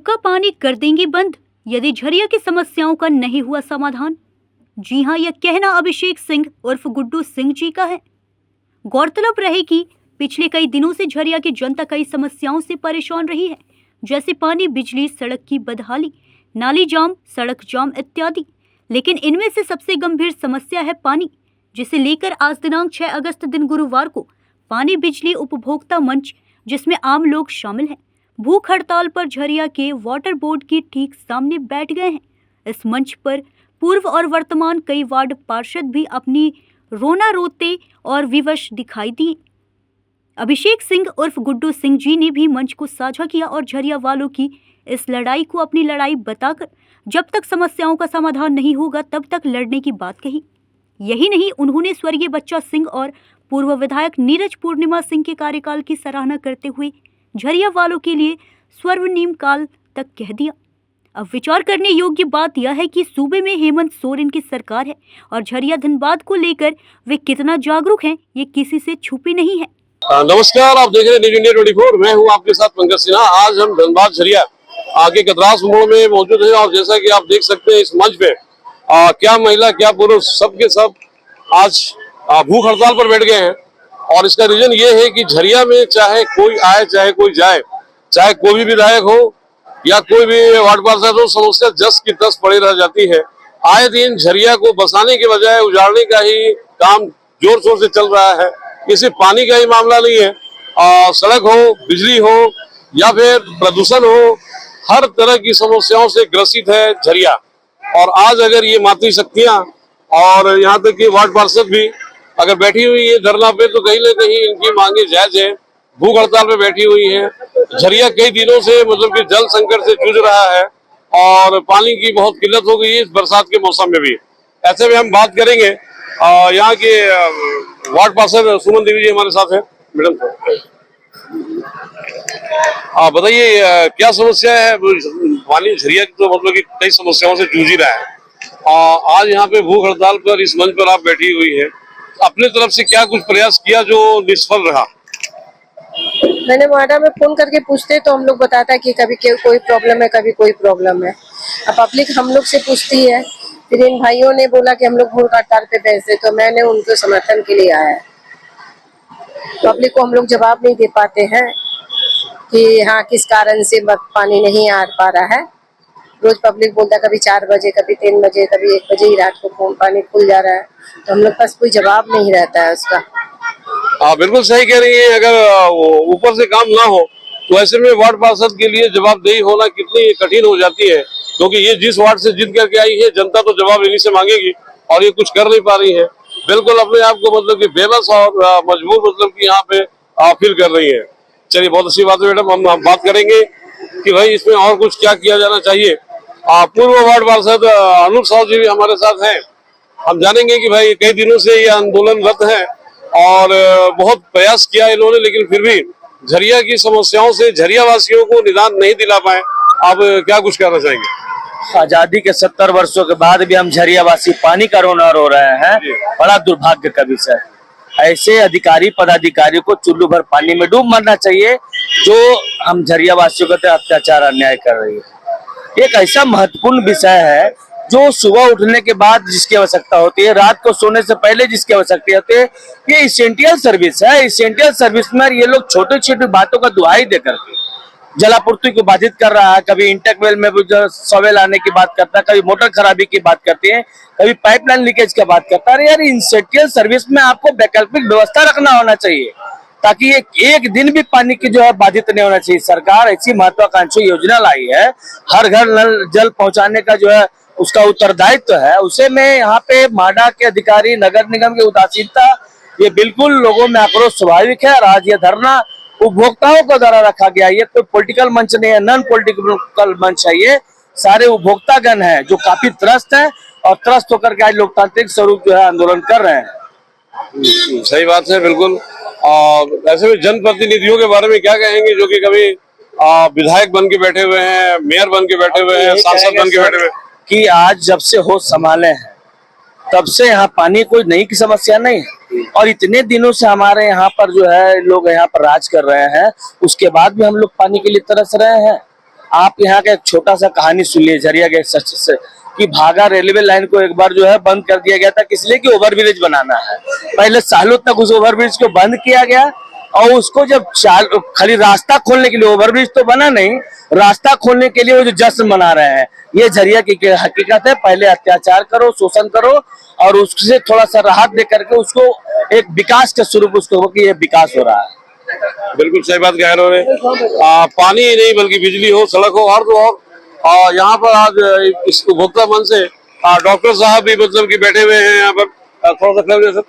सबका पानी कर देंगे बंद यदि झरिया की समस्याओं का नहीं हुआ समाधान। जी हां, यह कहना अभिषेक सिंह उर्फ गुड्डू सिंह जी का है। गौरतलब रहे कि पिछले कई दिनों से झरिया की जनता कई समस्याओं से परेशान रही है, जैसे पानी, बिजली, सड़क की बदहाली, नाली जाम, सड़क जाम इत्यादि। लेकिन इनमें से सबसे गंभीर समस्या है पानी, जिसे लेकर आज दिनांक 6 अगस्त दिन गुरुवार को पानी बिजली उपभोक्ता मंच, जिसमें आम लोग शामिल हैं, भूख हड़ताल पर झरिया के वाटर बोर्ड के ठीक सामने बैठ गए हैं। इस मंच पर पूर्व और वर्तमान कई वार्ड पार्षद भी अपनी रोना रोते और विवश दिखाई दिए। अभिषेक सिंह उर्फ गुड्डू सिंह जी ने भी मंच को साझा किया और झरिया वालों की इस लड़ाई को अपनी लड़ाई बताकर जब तक समस्याओं का समाधान नहीं होगा तब तक लड़ने की बात कही। यही नहीं, उन्होंने स्वर्गीय बच्चा सिंह और पूर्व विधायक नीरज पूर्णिमा सिंह के कार्यकाल की सराहना करते हुए झरिया वालों के लिए स्वर्णिम काल तक कह दिया। अब विचार करने योग्य बात यह है कि सूबे में हेमंत सोरेन की सरकार है और झरिया धनबाद को लेकर वे कितना जागरूक हैं, ये किसी से छुपी नहीं है। नमस्कार, आप देख रहे हैं न्यूज़ इंडिया 24। मैं हूं आपके साथ पंकज सिन्हा। आज हम धनबाद झरिया आगे कतरास मोड़ में मौजूद हैं और जैसा कि आप देख सकते हैं इस मंच पे क्या महिला क्या पुरुष सब के सब आज भूख हड़ताल पर बैठ गए हैं। और इसका रीजन ये है कि झरिया में चाहे कोई आए चाहे कोई जाए, चाहे कोई भी विधायक हो या कोई भी वार्ड पार्षद हो, समस्या जस की तस पड़ी रह जाती है। आए दिन झरिया को बसाने के बजाय उजाड़ने का ही काम जोर शोर से चल रहा है। ये सिर्फ पानी का ही मामला नहीं है, सड़क हो, बिजली हो या फिर प्रदूषण हो, हर तरह की समस्याओं से ग्रसित है झरिया। और आज अगर ये मातृशक्तियां और यहाँ तक कि वार्ड पार्षद भी अगर बैठी हुई है धरना पे, तो कहीं न कहीं इनकी मांगे जायज है। भूख हड़ताल पे बैठी हुई है। झरिया कई दिनों से मतलब कि जल संकट से जूझ रहा है और पानी की बहुत किल्लत हो गई है इस बरसात के मौसम में भी। ऐसे में हम बात करेंगे यहाँ के वार्ड पार्षद सुमन देवी जी हमारे साथ है। मैडम बताइए क्या समस्या है पानी झरिया की? तो मतलब कि कई समस्याओं से जूझ ही रहा है। आज यहाँ पे भूख हड़ताल पर इस मंच पर आप बैठी हुई है, अपने तरफ से क्या कुछ प्रयास किया जो निष्फल रहा? मैंने वार्डा में फोन करके पूछते तो हम लोग बताता कि कभी कोई प्रॉब्लम है, कभी कोई प्रॉब्लम है। अब पब्लिक हम लोग से पूछती है। फिर इन भाइयों ने बोला कि हम लोग भूख हड़ताल पे बैठे, तो मैंने उनको समर्थन के लिए आया। पब्लिक को हम लोग जवाब नहीं दे पाते हैं कि हाँ किस कारण से पानी नहीं आ पा रहा है। रोज पब्लिक बोलता कभी 4 बजे, कभी 3 बजे, कभी 1 बजे ही रात को पानी खुल जा रहा है, तो हम लोग पास कोई जवाब नहीं रहता है उसका। बिल्कुल सही कह रही है। अगर ऊपर से काम ना हो तो ऐसे में वार्ड पार्षद के लिए जवाबदेही होना कितनी कठिन हो जाती है, क्योंकि ये जिस वार्ड से जीत करके आई है जनता तो जवाब इन्हीं से मांगेगी और ये कुछ कर नहीं पा रही है। बिल्कुल अपने आप को मतलब कि बेबस और मजबूर मतलब कि यहाँ पे फील कर रही है। चलिए, बहुत अच्छी बात है मैडम। हम बात करेंगे कि भाई इसमें और कुछ क्या किया जाना चाहिए। पूर्व वार्ड पार्षद अनूप साहू जी भी हमारे साथ हैं। हम जानेंगे कि भाई कई दिनों से ये आंदोलनरत है और बहुत प्रयास किया इन्होंने, लेकिन फिर भी झरिया की समस्याओं से झरिया वासियों को निदान नहीं दिला पाए। आप क्या कुछ कहना चाहेंगे? आजादी के 70 वर्षों के बाद भी हम झरिया वासी पानी का रोना रो रहे हैं। बड़ा दुर्भाग्य का विषय। ऐसे अधिकारी पदाधिकारी को चुल्लू भर पानी में डूब मरना चाहिए जो हम झरिया वासियों के अत्याचार अन्याय कर रही है। एक ऐसा महत्वपूर्ण विषय है जो सुबह उठने के बाद जिसकी आवश्यकता होती है, रात को सोने से पहले जिसकी आवश्यकता होती है, ये एसेंशियल सर्विस है। एसेंशियल सर्विस में ये लोग छोटी छोटी बातों का दुहाई दे करके जलापूर्ति को बाधित कर रहा है। कभी इंटेकवेल में सवेल आने की बात करता है, कभी मोटर खराबी की बात करते हैं, कभी पाइपलाइन लीकेज की बात करता है। अरे यार, एसेंशियल सर्विस में आपको वैकल्पिक व्यवस्था रखना होना चाहिए ताकि एक दिन भी पानी की जो है बाधित नहीं होना चाहिए। सरकार ऐसी महत्वाकांक्षी योजना लाई है, हर घर नल जल पहुंचाने का जो है उसका उत्तरदायित्व है। उसे में यहाँ पे माडा के अधिकारी, नगर निगम की उदासीनता, ये बिल्कुल लोगों में आक्रोश स्वाभाविक है। और आज ये धरना उपभोक्ताओं को द्वारा रखा गया। ये कोई पॉलिटिकल मंच नहीं है, नॉन पॉलिटिकल मंच है। ये सारे उपभोक्तागण है जो काफी त्रस्त है और त्रस्त होकर के आज लोकतांत्रिक स्वरूप जो है आंदोलन कर रहे हैं। सही बात है, बिल्कुल। ऐसे में जनप्रतिनिधियों के बारे में क्या कहेंगे जो कि कभी विधायक बन के बैठे हुए हैं, मेयर बन के बैठे हुए हैं, सांसद बन के बैठे हुए हैं? कि आज जब से होश संभाले हैं तब से यहाँ पानी कोई नई की समस्या नहीं है और इतने दिनों से हमारे यहाँ पर जो है लोग यहाँ पर राज कर रहे हैं, उसके बाद भी हम लोग पानी के लिए तरस रहे हैं। आप यहाँ का एक छोटा सा कहानी सुनिए झरिया के सच से कि भागा रेलवे लाइन को एक बार जो है बंद कर दिया गया था, किस लिए कि ओवरब्रिज बनाना है। पहले सालों तक उस ओवरब्रिज को बंद किया गया और उसको जब खाली रास्ता खोलने के लिए, ओवरब्रिज तो बना नहीं, रास्ता खोलने के लिए वो जो जश्न मना रहे हैं। ये झरिया की हकीकत है। पहले अत्याचार करो, शोषण करो और उससे थोड़ा सा राहत दे करके उसको एक विकास के स्वरूप उसको कि ये विकास हो रहा है। बिल्कुल सही बात कह रहे हो। पानी ही नहीं बल्कि बिजली हो, सड़क हो, और तो और यहाँ पर आज इस उपभोक्ता मन से डॉक्टर साहब भी मतलब कि बैठे हुए हैं यहाँ पर। थोड़ा सा क्लियर सर,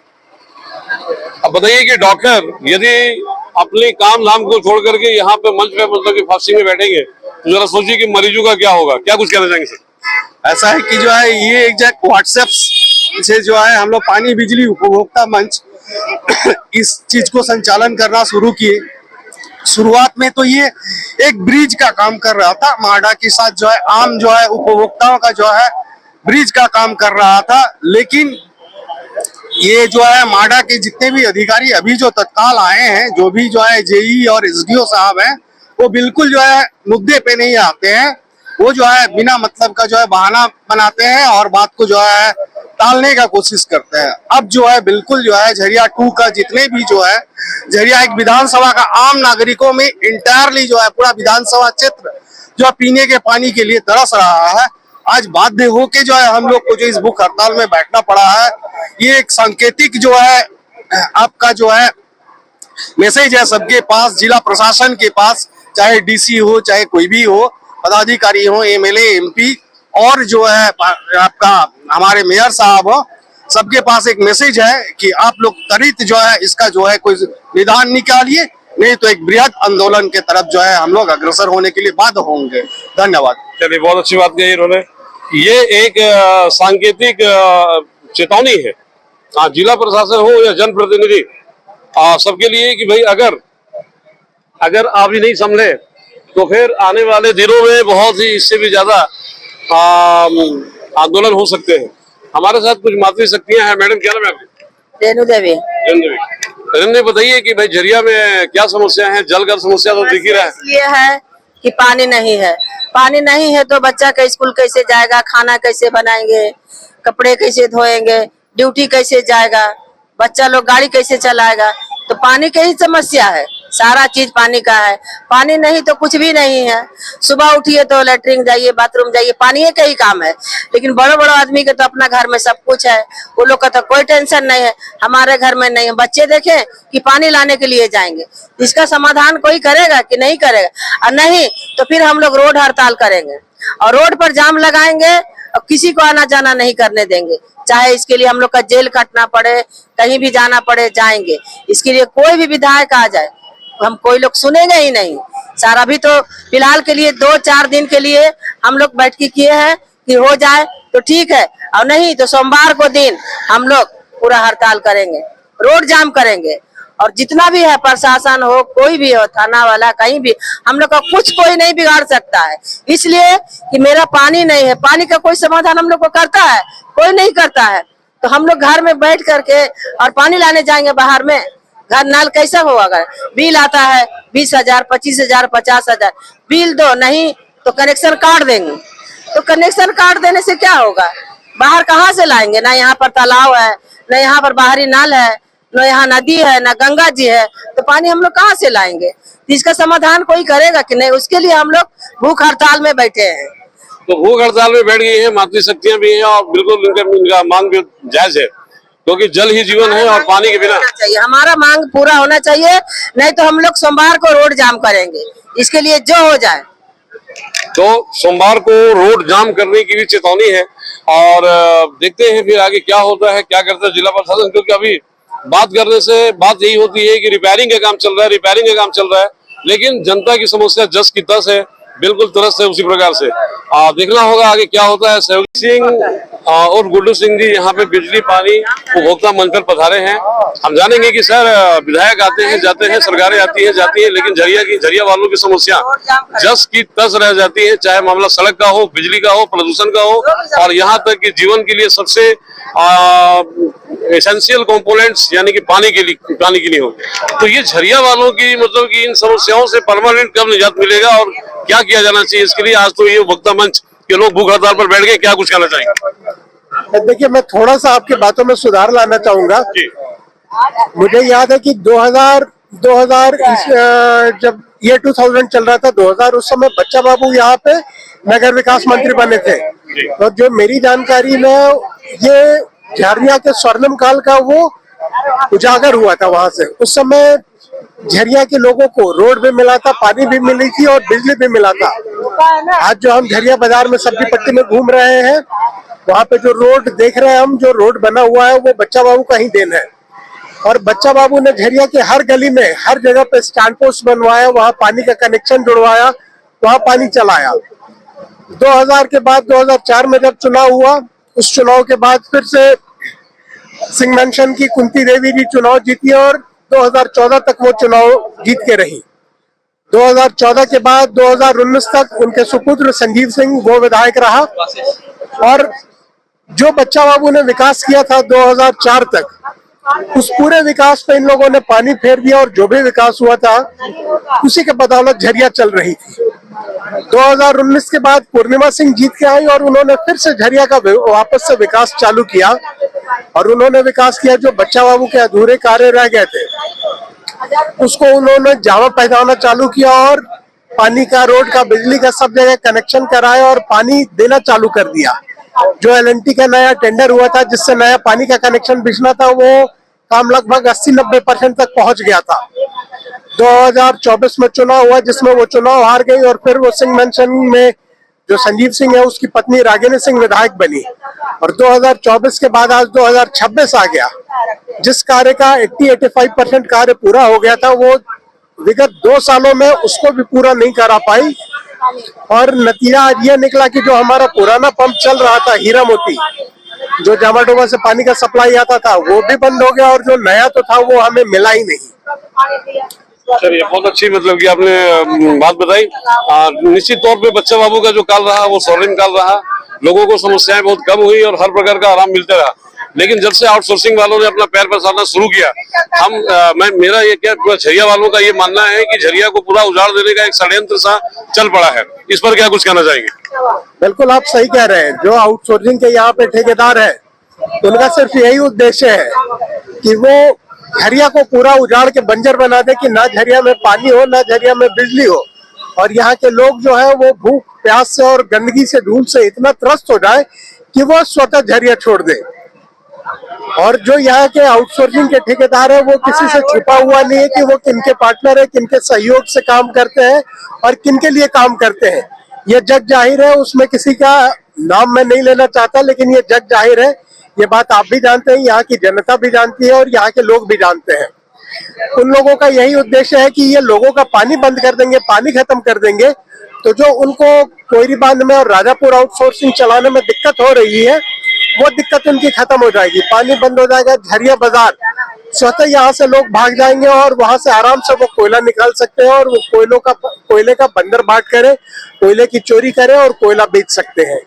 अब बताइए कि डॉक्टर यदि अपने काम धाम को छोड़ करके यहाँ पे मंच पे मतलब कि फांसी में बैठेंगे तो जरा सोचिए कि मरीजों का क्या होगा। क्या कुछ कहना चाहेंगे सर? ऐसा है कि जो है ये एक व्हाट्सएप से जो है हम लोग पानी बिजली उपभोक्ता मंच इस चीज को संचालन करना शुरू किए। शुरुआत में तो ये एक ब्रिज का काम कर रहा था, माडा के साथ जो है आम जो है उपभोक्ताओं का जो है ब्रिज का काम कर रहा था। लेकिन ये जो है माडा के जितने भी अधिकारी अभी जो तत्काल आए हैं, जो भी जो है जेई और एसडीओ साहब हैं, वो बिल्कुल जो है मुद्दे पे नहीं आते हैं। वो जो है बिना मतलब का जो है बहाना बनाते हैं और बात को जो है टालने का कोशिश करते हैं। अब जो है बिल्कुल जो है झरिया 2 का जितने भी जो है झरिया एक विधानसभा का आम नागरिकों में इंटायरली जो है पूरा विधानसभा क्षेत्र जो पीने के पानी के लिए तरस रहा है। आज बाध्य होके जो है हम लोग को जो इस भूख हड़ताल में बैठना पड़ा है। ये एक सांकेतिक जो है आपका जो है मैसेज है सबके पास, जिला प्रशासन के पास, चाहे डीसी हो चाहे कोई भी हो, पदाधिकारी हो, एमएलए एमपी और जो है आपका हमारे मेयर साहब हो, सबके पास एक मैसेज है कि आप लोग त्वरित जो है इसका जो है कोई निदान निकालिए, नहीं तो एक बृहद आंदोलन के तरफ जो है हम लोग अग्रसर होने के लिए बाध्य होंगे। धन्यवाद। चलिए, बहुत अच्छी बात कही इन्होंने। ये एक सांकेतिक चेतावनी है जिला प्रशासन हो या जनप्रतिनिधि सबके लिए कि भाई अगर आप ही नहीं संभले तो फिर आने वाले दिनों में बहुत ही इससे भी ज्यादा आंदोलन हो सकते हैं। हमारे साथ कुछ मातृ शक्तियां हैं। मैडम, क्या नाम है आपकी? रेणु देवी। रेणु, बताइए कि भाई झरिया में क्या समस्या है? जल का समस्या तो दिख ही रहा है। ये है कि पानी नहीं है। पानी नहीं है तो बच्चा का स्कूल कैसे जाएगा, खाना कैसे बनाएंगे, कपड़े कैसे धोएंगे, ड्यूटी कैसे जाएगा, बच्चा लोग गाड़ी कैसे चलाएगा। तो पानी की ही समस्या है, सारा चीज पानी का है। पानी नहीं तो कुछ भी नहीं है। सुबह उठिए तो लेटरिन जाइए, बाथरूम जाइए, पानी का ही काम है। लेकिन बड़े बड़े आदमी के तो अपना घर में सब कुछ है, वो लोग का तो कोई टेंशन नहीं है। हमारे घर में नहीं है। बच्चे देखें कि पानी लाने के लिए जाएंगे, इसका समाधान कोई करेगा कि नहीं करेगा? और नहीं तो फिर हम लोग रोड हड़ताल करेंगे और रोड पर जाम लगाएंगे और किसी को आना जाना नहीं करने देंगे। चाहे इसके लिए हम लोग का जेल कटना पड़े, कहीं भी जाना पड़े, जाएंगे। इसके लिए कोई भी विधायक आ जाए, हम कोई लोग सुनेंगे ही नहीं। सारा भी तो फिलहाल के लिए 2-4 दिन के लिए हम लोग बैठकी किए हैं कि हो जाए तो ठीक है, और नहीं तो सोमवार को दिन हम लोग पूरा हड़ताल करेंगे, रोड जाम करेंगे। और जितना भी है प्रशासन हो, कोई भी हो, थाना वाला, कहीं भी हम लोग का कुछ कोई नहीं बिगाड़ सकता है। इसलिए कि मेरा पानी नहीं है, पानी का कोई समाधान हम लोग को करता है? कोई नहीं करता है। तो हम लोग घर में बैठ करके और पानी लाने जाएंगे बाहर में? घर नल कैसा होगा? बिल आता है 20,000, 25,000, 50,000, बिल दो, नहीं तो कनेक्शन काट देंगे। तो कनेक्शन काट देने से क्या होगा? बाहर कहाँ से लाएंगे? ना यहाँ पर तालाब है, ना यहाँ पर बाहरी नल है, न यहाँ नदी है, ना गंगा जी है, तो पानी हम लोग कहाँ से लाएंगे? इसका समाधान कोई करेगा कि नहीं? उसके लिए हम लोग भूख हड़ताल में बैठे हैं। तो भूख हड़ताल में बैठ गई है, मातृ शक्तियां भी हैं और बिल्कुल इनका मांग भी जायज है, क्योंकि जल ही जीवन है और पानी के बिना चाहिए। हमारा मांग पूरा होना चाहिए, नहीं तो हम लोग सोमवार को रोड जाम करेंगे। इसके लिए जो हो जाए। तो सोमवार को रोड जाम करने की भी चेतावनी है और देखते हैं फिर आगे क्या होता है, क्या करता है जिला प्रशासन। क्योंकि अभी बात करने से बात यही होती है कि रिपेयरिंग का काम चल रहा है, लेकिन जनता की समस्या जस की तस है, बिल्कुल तरस है उसी प्रकार से। देखना होगा आगे क्या होता है। सहयोग सिंह और गुड्डू सिंह जी यहाँ पे बिजली पानी उपभोक्ता मंच पर पधारे हैं। हम जानेंगे कि सर, विधायक आते हैं जाते हैं, सरकारें आती हैं जाती हैं, लेकिन झरिया वालों की समस्या जस की तस रह जाती है। चाहे मामला सड़क का हो, बिजली का हो, प्रदूषण का हो, और यहाँ तक कि जीवन के लिए सबसे एसेंशियल कंपोनेंट्स यानी कि पानी के लिए हो। तो ये झरिया वालों की मतलब कि इन समस्याओं से परमानेंट कब निजात मिलेगा और क्या किया जाना चाहिए इसके लिए? आज तो ये उपभोक्ता मंच के लोग भूख हड़ताल पर बैठ गए, क्या कुछ कहना चाहेंगे? देखिए, मैं थोड़ा सा आपकी बातों में सुधार लाना चाहूंगा। जी मुझे याद है कि 2000 जब ये 2000 चल रहा था, 2000 उस समय बच्चा बाबू यहाँ पे नगर विकास मंत्री बने थे। तो जो मेरी जानकारी में ये झरिया के स्वर्णिम काल का वो उजागर हुआ था वहां से। उस समय झरिया के लोगों को रोड भी मिला था, पानी भी मिली थी और बिजली भी मिला था। आज जो हम झरिया बाजार में सब्जी पट्टी में घूम रहे हैं, वहाँ पे जो रोड देख रहे हैं हम, जो रोड बना हुआ है वो बच्चा बाबू का ही देन है। और बच्चा बाबू ने झरिया के हर गली में, हर जगह पे स्टैंड पोस्ट बनवाया, वहाँ पानी का कनेक्शन जुड़वाया, वहाँ पानी चलाया। 2000 के बाद 2004 में जब चुनाव हुआ, उस चुनाव के बाद फिर से सिंह मेंशन की कुंती देवी जी चुनाव जीती और 2014 तक वो चुनाव जीत के रही। 2014 के बाद 2019 तक उनके सुपुत्र संजीव सिंह वो विधायक रहा। और जो बच्चा बाबू ने विकास किया था 2004 तक, उस पूरे विकास पे इन लोगों ने पानी फेर दिया और जो भी विकास हुआ था उसी के बदौलत झरिया चल रही थी। 2019 के बाद पूर्णिमा सिंह जीत के आई और उन्होंने फिर से झरिया का वापस से विकास चालू किया। और उन्होंने विकास किया, जो बच्चा बाबू के अधूरे कार्य रह गए थे उसको उन्होंने जामा पहचाना चालू किया और पानी का, रोड का, बिजली का सब जगह कनेक्शन कराया और पानी देना चालू कर दिया। जो LNT का नया टेंडर हुआ था जिससे नया पानी का कनेक्शन बिछना था, वो काम लगभग 80-90% तक पहुंच गया था। 2024 में चुनाव हुआ जिसमें वो चुनाव हार गई और फिर वो सिंह मेंशन में जो संजीव सिंह है उसकी पत्नी रागिनी सिंह विधायक बनी। और 2024 के बाद आज 2026 आ गया। जिस कार्य का 80-85% कार्य पूरा हो गया था, वो विगत 2 सालों में उसको भी पूरा नहीं करा पाई। और नतीजा आज ये निकला कि जो हमारा पुराना पंप चल रहा था हीरा मोती, जो जामाडोबा से पानी का सप्लाई आता था, वो भी बंद हो गया और जो नया तो था वो हमें मिला ही नहीं। चलिए, बहुत अच्छी मतलब कि आपने बात बताई। निश्चित तौर पे बच्चा बाबू का जो काल रहा वो स्वर्णिम काल रहा, लोगों को समस्याएं बहुत कम हुई और हर प्रकार का आराम मिलता रहा। लेकिन जब से आउटसोर्सिंग वालों ने अपना पैर पसारना शुरू किया, मेरा ये क्या पूरा झरिया वालों का ये मानना है कि झरिया को पूरा उजाड़ देने का एक षड्यंत्र सा चल पड़ा है। इस पर क्या कुछ कहना चाहेंगे? बिल्कुल आप सही कह रहे हैं। जो आउटसोर्सिंग के यहाँ पे ठेकेदार है, उनका सिर्फ यही उद्देश्य है कि वो झरिया को पूरा उजाड़ के बंजर बना दे, कि ना झरिया में पानी हो, ना झरिया में बिजली हो। और यहाँ के लोग जो है वो भूख प्यास से और गंदगी से, धूल से इतना त्रस्त हो जाए कि वो स्वतः झरिया छोड़ दे। और जो यहाँ के आउटसोर्सिंग के ठेकेदार है, वो किसी से छुपा हुआ नहीं है कि वो किनके पार्टनर है, किनके सहयोग से काम करते हैं और किनके लिए काम करते हैं। ये जग जाहिर है, उसमें किसी का नाम मैं नहीं लेना चाहता, लेकिन ये जग जाहिर है। ये बात आप भी जानते हैं, यहाँ की जनता भी जानती है और यहाँ के लोग भी जानते हैं। उन लोगों का यही उद्देश्य है कि ये लोगों का पानी बंद कर देंगे, पानी खत्म कर देंगे, तो जो उनको कोयरी बांध में और राजापुर आउटसोर्सिंग चलाने में दिक्कत हो रही है, वो दिक्कत उनकी खत्म हो जाएगी। पानी बंद हो जाएगा, झरिया बाजार स्वतः यहाँ से लोग भाग जाएंगे और वहां से आराम से वो कोयला निकाल सकते हैं और वो कोयले का बंदर बाट करे, कोयले की चोरी करे और कोयला बेच सकते हैं।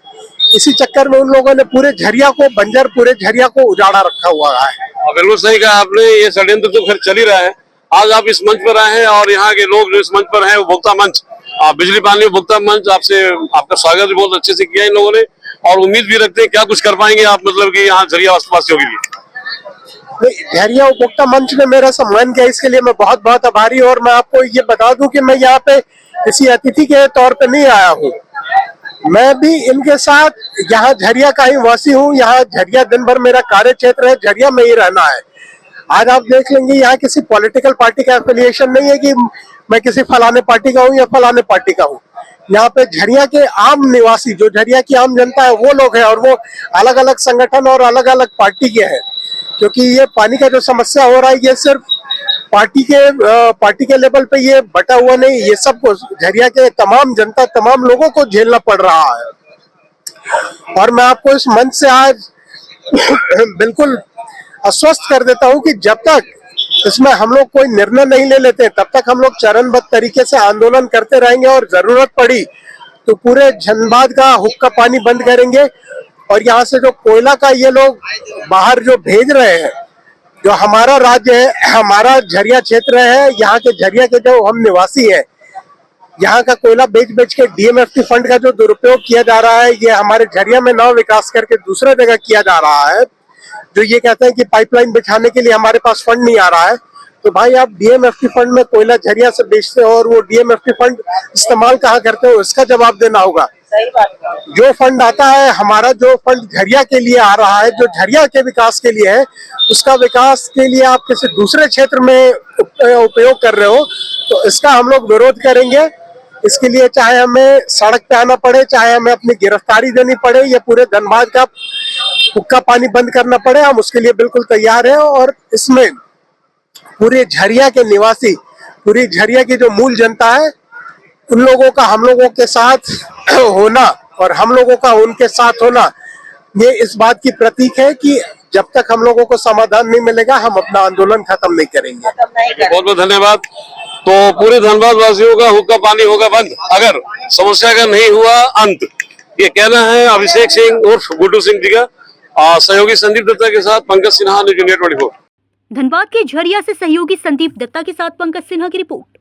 इसी चक्कर में उन लोगों ने पूरे झरिया को बंजर, पूरे झरिया को उजाड़ा रखा हुआ है। बिल्कुल सही कहा आपने, ये षड्यंत्र तो फिर चल ही रहा है। आज आप इस मंच पर आए हैं और यहाँ के लोग जो इस मंच पर हैं, उपभोक्ता मंच, बिजली पानी उपभोक्ता मंच, आपका स्वागत भी बहुत अच्छे से किया इन लोगों ने और उम्मीद भी रखते हैं क्या कुछ कर पाएंगे आप, मतलब कि यहाँ झरिया वासियों के लिए। झरिया उपभोक्ता मंच ने मेरा सम्मान किया, इसके लिए मैं बहुत बहुत आभारी हूँ। और मैं आपको ये बता दूं कि मैं यहाँ पे किसी अतिथि के तौर पे नहीं आया हूँ, मैं भी इनके साथ यहाँ झरिया का ही वासी हूँ। यहाँ झरिया दिन भर मेरा कार्य क्षेत्र है, झरिया में ही रहना है। आज आप देख लेंगे यहाँ किसी पॉलिटिकल पार्टी का एफिलिएशन नहीं है कि मैं किसी फलाने पार्टी का हूँ या फलाने पार्टी का हूँ। यहाँ पे झरिया के आम निवासी, जो झरिया की आम जनता है, वो लोग हैं और वो अलग अलग संगठन और अलग अलग पार्टी के हैं। क्योंकि ये पानी का जो समस्या हो रहा है, ये सिर्फ पार्टी के लेवल पे ये बटा हुआ नहीं, ये सबको, झरिया के तमाम जनता, तमाम लोगों को झेलना पड़ रहा है। और मैं आपको इस मंच से आज बिल्कुल आश्वस्त कर देता हूं कि जब तक इसमें हम लोग कोई निर्णय नहीं ले लेते, तब तक हम लोग चरणबद्ध तरीके से आंदोलन करते रहेंगे और जरूरत पड़ी तो पूरे धनबाद का हुक्का पानी बंद करेंगे। और यहाँ से जो कोयला का ये लोग बाहर जो भेज रहे हैं, जो हमारा राज्य है, हमारा झरिया क्षेत्र है, यहाँ के झरिया के जो हम निवासी हैं, यहाँ का कोयला बेच बेच के डीएमएफटी फंड का जो दुरुपयोग किया जा रहा है, ये हमारे झरिया में नव विकास करके दूसरा जगह किया जा रहा है। जो ये कहते हैं कि पाइपलाइन बिछाने के लिए हमारे पास फंड नहीं आ रहा है, तो भाई आप डीएमएफटी फंड में कोयला झरिया से बेचते हो और वो डीएमएफटी फंड इस्तेमाल कहाँ करते हो, इसका जवाब देना होगा। जो फंड आता है, हमारा जो फंड झरिया के लिए आ रहा है, जो झरिया के विकास के लिए है, उसका विकास के लिए आप किसी दूसरे क्षेत्र में उपयोग कर रहे हो, तो इसका हम लोग विरोध करेंगे। इसके लिए चाहे हमें सड़क पे आना पड़े, चाहे हमें अपनी गिरफ्तारी देनी पड़े, या पूरे धनबाद का हुक्का पानी बंद करना पड़े, हम उसके लिए बिल्कुल तैयार हैं। और इसमें पूरे झरिया के निवासी, पूरी झरिया की जो मूल जनता है, उन लोगों का हम लोगों के साथ होना और हम लोगों का उनके साथ होना, ये इस बात की प्रतीक है कि जब तक हम लोगों को समाधान नहीं मिलेगा, हम अपना आंदोलन खत्म नहीं करेंगे। बहुत बहुत धन्यवाद। तो पूरे धनबाद वासियों का हुक्का पानी होगा बंद अगर समस्या का नहीं हुआ अंत, ये कहना है अभिषेक सिंह उर्फ गुड्डू सिंह जी का। सहयोगी संदीप दत्ता के साथ पंकज सिन्हा, न्यूज़ इंडिया 24। धनबाद के झरिया से सहयोगी संदीप दत्ता के साथ पंकज सिन्हा की रिपोर्ट।